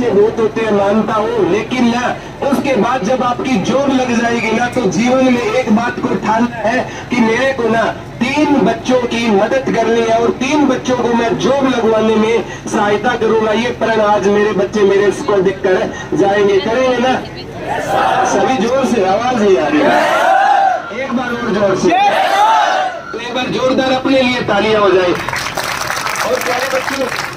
बहुत होते हैं मानता हूँ, लेकिन ना उसके बाद जब आपकी जॉब लग जाएगी ना तो जीवन में एक बात को ठानना है कि मेरे को ना 3 बच्चों की मदद करनी है और 3 बच्चों को मैं जॉब लगवाने में सहायता करूंगा। ये प्रण आज मेरे बच्चे मेरे इसको देखकर जाएंगे। करेंगे ना? सभी जोर से, आवाज नहीं आ रही, एक बार और जोर से, तो एक बार जोरदार अपने लिए तालियां हो जाए। और प्यारे बच्चों,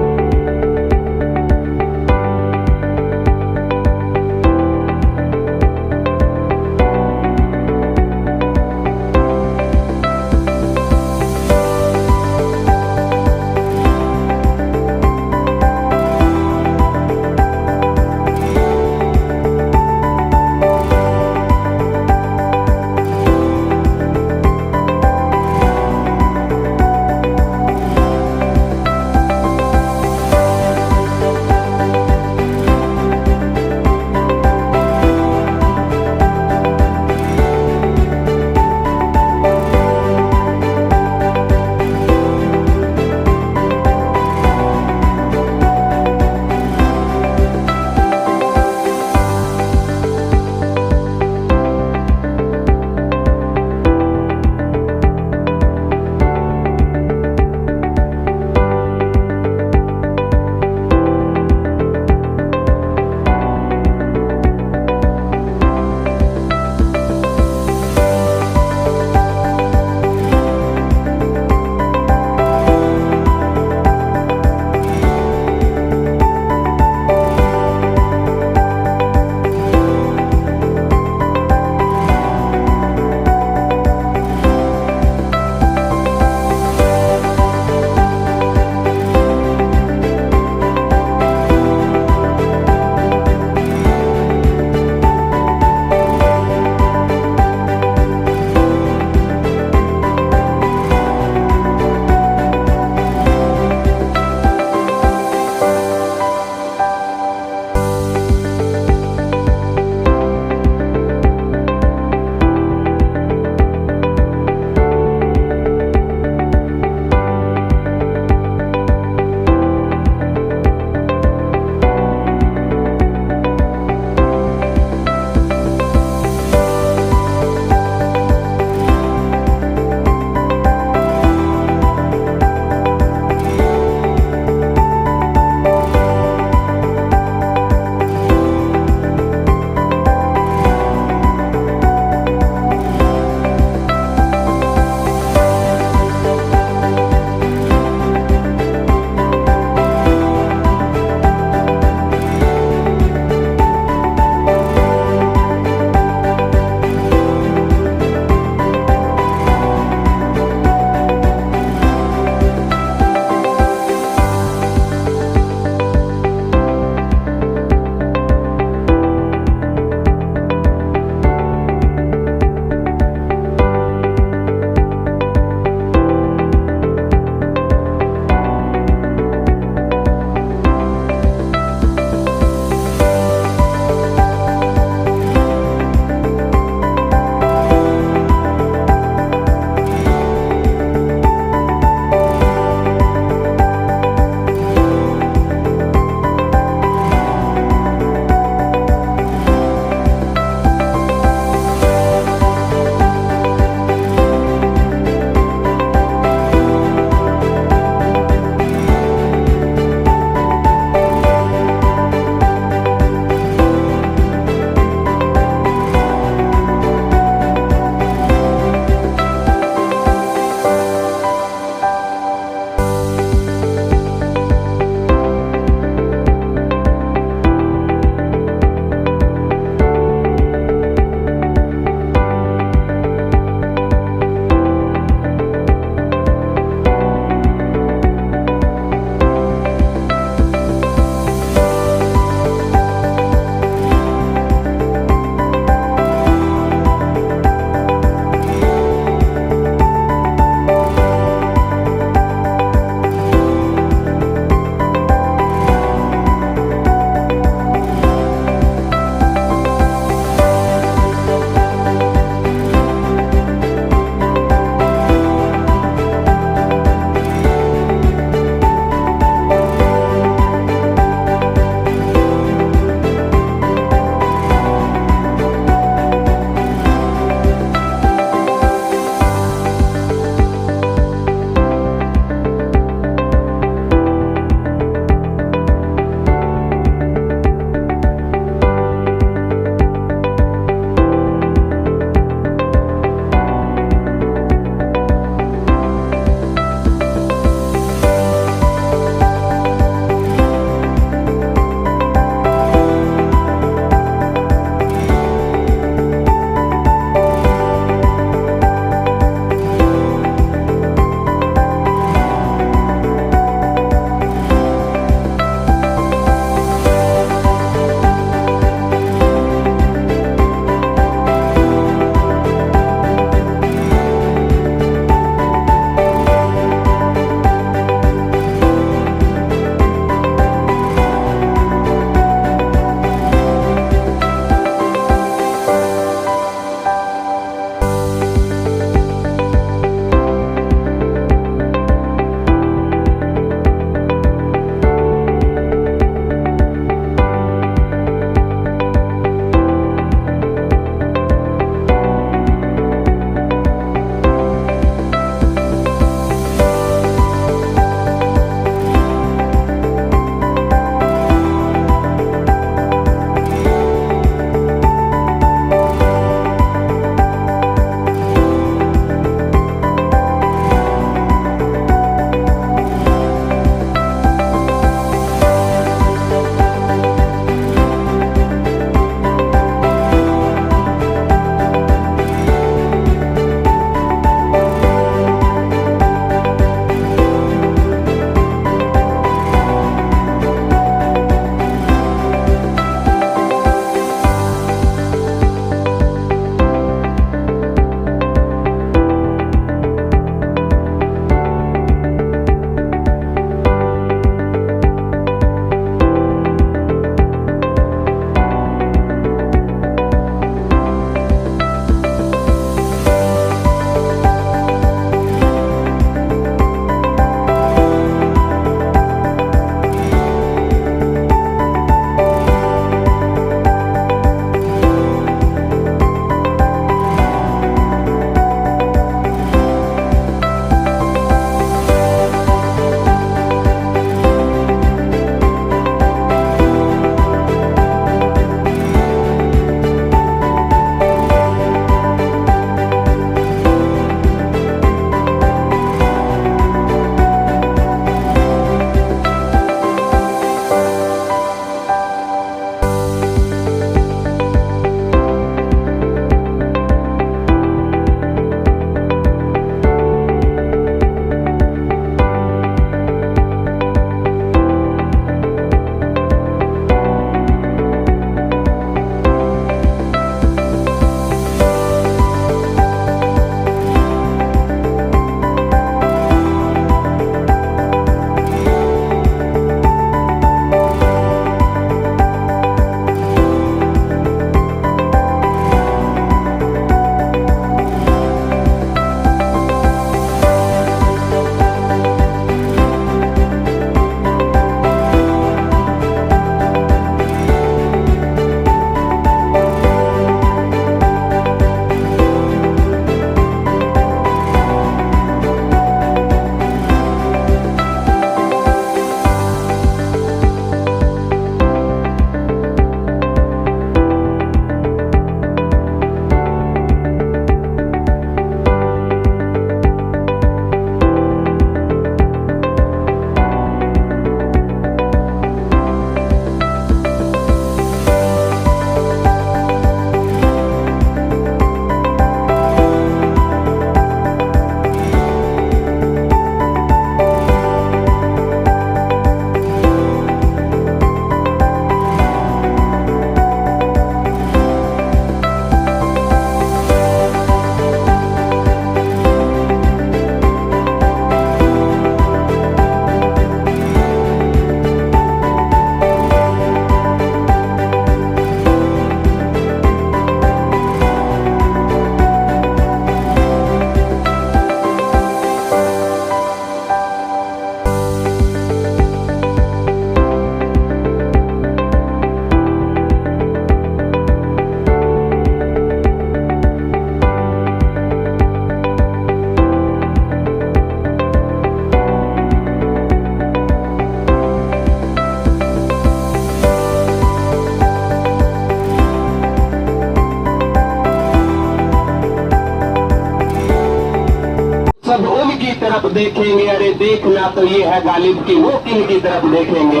सब उनकी तरफ देखेंगे, अरे देखना तो ये है गालिब की वो किन की तरफ देखेंगे।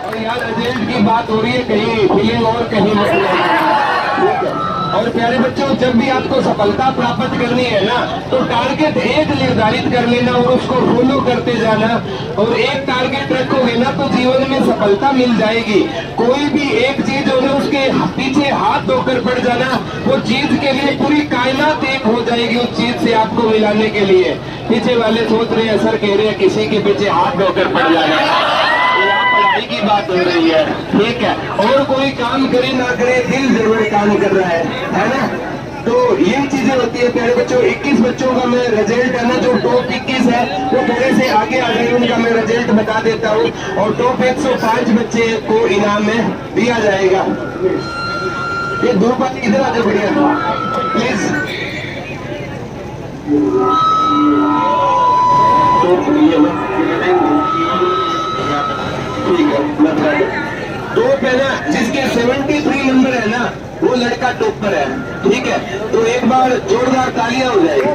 और यार रिजल्ट की बात हो रही है, कहीं फीलिंग और कहीं मतलब। और प्यारे बच्चों, जब भी आपको सफलता प्राप्त करनी है ना, तो टारगेट एक निर्धारित कर लेना और उसको फॉलो करते जाना। और एक टारगेट रखोगे ना तो जीवन में सफलता मिल जाएगी। कोई भी एक चीज हो ना, उसके पीछे हाथ धोकर पड़ जाना, वो चीज के लिए पूरी कायनात एक हो जाएगी उस चीज से आपको मिलाने के लिए। पीछे वाले सोच रहे हैं, सर कह रहे हैं किसी के पीछे हाथ धोकर पड़ जाना, पढ़ाई की बात हो रही है, ठीक है। और कोई काम करे ना करे, दिल जरूर काम कर रहा है ना। तो ये चीजें होती है प्यारे बच्चों। 21 बच्चों का मैं रिजल्ट है ना, जो टॉप 21 है वो थोड़े से आगे आ गए, उनका मैं रिजल्ट बता देता हूँ। और टॉप 105 बच्चे को इनाम में दिया जाएगा। ये दो बात इधर आ जाओ बढ़िया प्लीज। ठीक है, मतलब टॉप है ना, जिसके 73 नंबर है ना, वो लड़का टॉपर है, ठीक है। तो एक बार जोरदार तालियां हो जाएगी,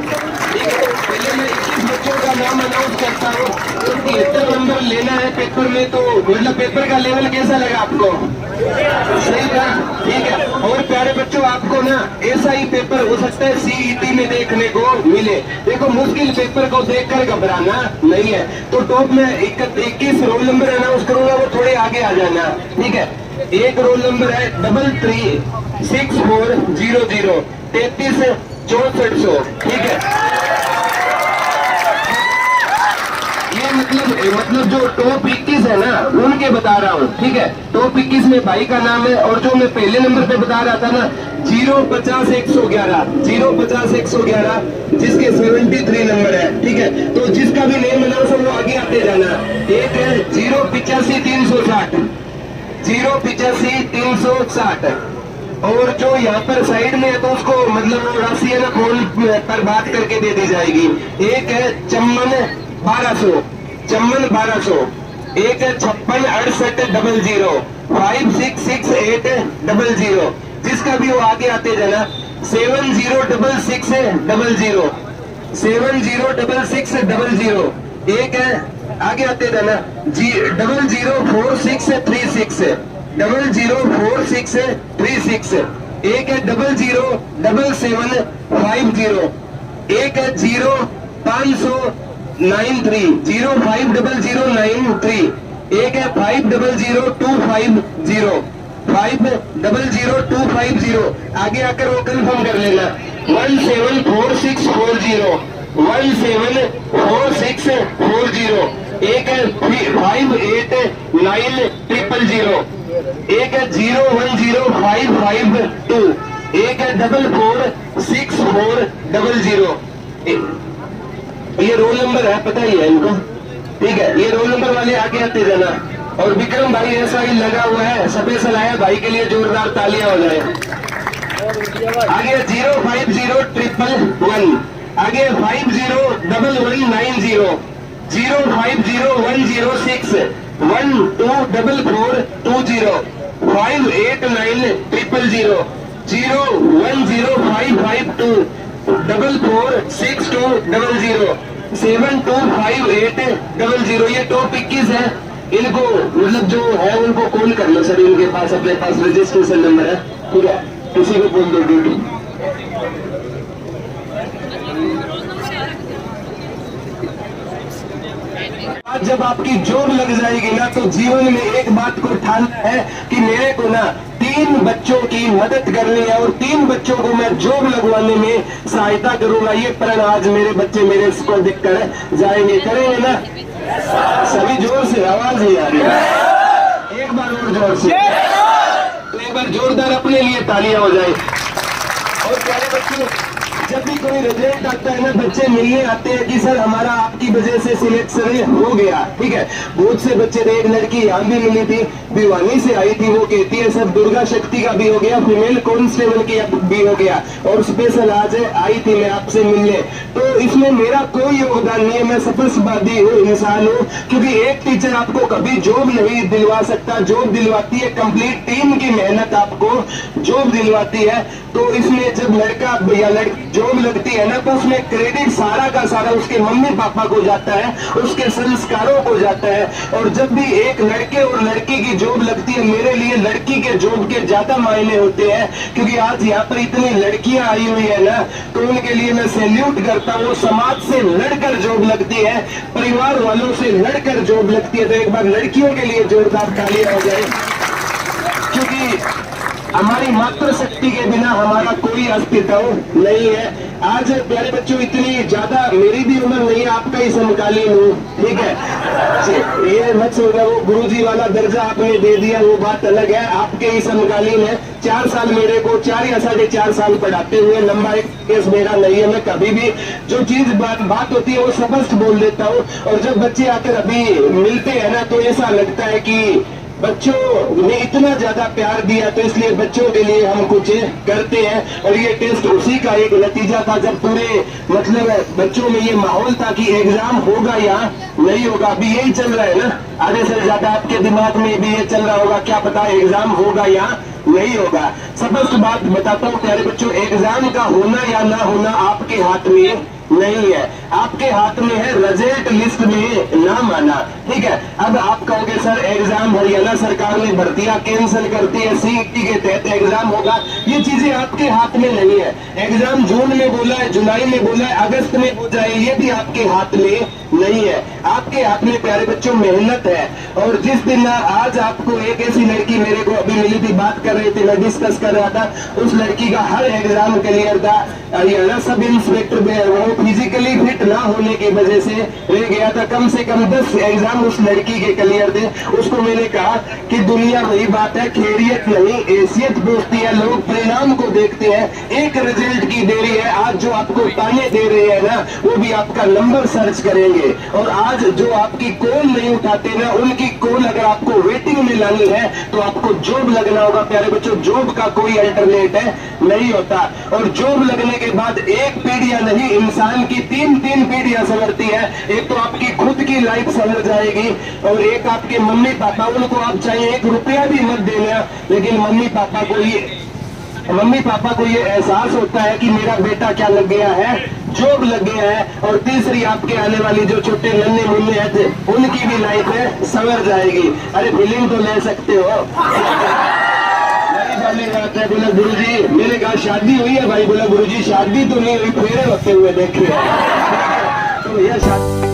ठीक है। पहले मैं 21 बच्चों का नाम अनाउंस करता हूँ। तो 73 नंबर लेना है पेपर में, तो मतलब पेपर का लेवल कैसा लगा आपको? सही था, ठीक है। और प्यारे बच्चों, आपको ना ऐसा ही पेपर हो सकता है सीईटी में देखने को मिले। देखो, मुश्किल पेपर को देखकर घबराना नहीं है। तो टॉप में 21 रोल नंबर अनाउंस करूंगा, वो थोड़े आगे आ जाना, ठीक है। एक रोल नंबर है 336400 336400, ठीक है। ये मतलब जो टॉप 21 है ना, उनके बता रहा हूँ, ठीक है। टॉप 21 में भाई का नाम है। और जो मैं पहले नंबर पे बता रहा था ना, 050111 जिसके 73 नंबर है, ठीक है। तो जिसका भी नेम अनाउंस हो वो आगे आते जाना। एक है 085360 085360। और जो यहाँ पर साइड में है तो उसको मतलब वो राशि है ना, फोन पर बात करके दे दी जाएगी। एक है चम्मन 1200, एक है 566800 566800। जिसका भी वो आगे आते जाना। 706600 706600। एक है आगे आते जाना 004636 004636। एक है 007750। एक है 050093 050093। एक है 500250 500250। आगे आकर वो कंफर्म कर लेना। 174640 174640। एक है 589000। एक है 010552। एक है 446400। ये रोल नंबर है, पता ही है इनको, ठीक है। ये रोल नंबर वाले आगे आते जाना। और विक्रम भाई ऐसा ही लगा हुआ है, स्पेशल आया भाई के लिए, जोरदार तालियां हो जाए। आगे 050111। आगे 501190 050106 124420 589000 010552 446200 725800। ये टॉप 21 है। इनको मतलब जो है उनको कॉल कर लो सर, इनके पास अपने पास रजिस्ट्रेशन नंबर है, ठीक है। किसी को बोल दो ड्यूटी। आज जब आपकी जॉब लग जाएगी ना, तो जीवन में एक बात को ठानना है कि मेरे को ना 3 बच्चों की मदद करनी है और 3 बच्चों को मैं जॉब लगवाने में सहायता करूंगा। ये प्रण आज मेरे बच्चे मेरे इसको देखकर जाएंगे, करेंगे ना? सभी जोर से, आवाज नहीं आ रही है, एक बार और जोर से। तो एक बार जोरदार अपने लिए तालियां हो जाए। और प्यारे बच्चों, जब भी कोई रिजल्ट आता है ना, बच्चे मिलने आते हैं कि सर हमारा आपकी वजह से सिलेक्शन हो गया, ठीक है। बहुत से बच्चे थे, एक लड़की यहाँ भी मिली थी, भिवानी से आई थी, वो कहती है सर दुर्गा शक्ति का भी हो गया, फीमेल कांस्टेबल की भी हो गया, और स्पेशल आज आई थी मैं आपसे मिलने। तो इसमें मेरा कोई योगदान नहीं है, मैं सफलवादी हूँ, इंसान हूँ। क्योंकि एक टीचर आपको कभी जॉब नहीं दिलवा सकता, जॉब दिलवाती है कंप्लीट टीम की मेहनत, आपको जॉब दिलवाती है। तो इसमें जब लड़का या लड़की जॉब जॉब लगती है ना, तो उसमें क्रेडिट सारा का सारा उसके मम्मी पापा को जाता है, उसके संस्कारों को जाता है। और जब भी एक लड़के और लड़की की जॉब लगती है, मेरे लिए लड़की के जॉब के ज्यादा मायने होते हैं, क्योंकि आज यहाँ पर इतनी लड़कियां आई हुई है ना, तो उनके लिए मैं सैल्यूट करता हूँ। समाज से लड़कर जॉब लगती है, परिवार वालों से लड़कर जॉब लगती है। तो एक बार लड़कियों के लिए जोरदार तालियां हो जाए, क्योंकि हमारी मातृशक्ति के बिना हमारा कोई अस्तित्व नहीं है। आज प्यारे बच्चों, इतनी ज्यादा मेरी भी उम्र नहीं है, आपका ही समकालीन हूँ, ठीक है। ये मत सोचना वो गुरुजी वाला दर्जा आपने दे दिया, वो बात अलग है, आपके ही समकालीन है। 4 साल मेरे को 4 या 4.5 साल पढ़ाते हुए लंबा एक केस मेरा नहीं है। मैं कभी भी जो चीज बात होती है वो स्पष्ट बोल देता हूँ। और जब बच्चे आकर अभी मिलते हैं ना, तो ऐसा लगता है कि बच्चों ने इतना ज्यादा प्यार दिया, तो इसलिए बच्चों के लिए हम कुछ करते हैं। और ये टेस्ट उसी का एक नतीजा था, जब पूरे मतलब बच्चों में ये माहौल था कि एग्जाम होगा या नहीं होगा। अभी यही चल रहा है ना, आधे से ज्यादा आपके दिमाग में भी ये चल रहा होगा, क्या पता एग्जाम होगा या नहीं होगा। स्पष्ट बात बताता हूँ प्यारे बच्चों, एग्जाम का होना या ना होना आपके हाथ में नहीं है, आपके हाथ में है रिजल्ट लिस्ट में नाम आना, ठीक है। अब आप कहोगे सर एग्जाम हरियाणा सरकार ने भर्तियां कैंसिल करती है, सीईटी के तहत एग्जाम होगा, ये चीजें आपके हाथ में नहीं है। एग्जाम जून में बोला है, जुलाई में बोला है, अगस्त में हो जाए, ये भी आपके हाथ में नहीं है। आपके हाथ में प्यारे बच्चों मेहनत है। और जिस दिन आज आपको एक ऐसी लड़की मेरे को अभी मिली थी, बात कर रहे थे, मैं डिस्कस कर रहा था, उस लड़की का हर एग्जाम क्लियर था। हरियाणा सब इंस्पेक्टर में वो फिजिकली फिट ना होने की वजह से रह गया था, कम से कम 10 एग्जाम उस लड़की के क्लियर थे। उसको मैंने कहा कि दुनिया वही बात है, खैरियत नहीं हैसियत पूछती है, लोग परिणाम को देखते हैं। एक रिजल्ट की देरी है, आज जो आपको ताने दे रहे हैं ना, वो भी आपका नंबर सर्च करेंगे। और आज जो आपकी कॉल नहीं उठाते ना, उनकी कॉल अगर आपको वेटिंग में लानी है तो आपको जॉब लगना होगा प्यारे बच्चों। जॉब का कोई अल्टरनेट नहीं होता। और जॉब लगने के बाद एक पीढ़ियां नहीं, इंसान की 3 पीढ़ियां संवरती है। एक तो आपकी खुद की लाइफ संवर जाएगी, और एक आपके मम्मी पापा, उनको आप चाहे 1 रुपया भी मत देना, लेकिन मम्मी पापा को ये एहसास होता है कि मेरा बेटा क्या लग गया है, जॉब लग गया है। और तीसरी आपके आने वाली जो छोटे नन्हे मुन्ने हैं, उनकी भी लाइफ है संवर जाएगी। अरे फीलिंग तो ले सकते हो। बात है, बोला गुरुजी, मैंने कहा शादी हुई है भाई, बोला गुरुजी शादी तो नहीं हुई, फेरे होते हुए देख रहे हैं। तो यह शादी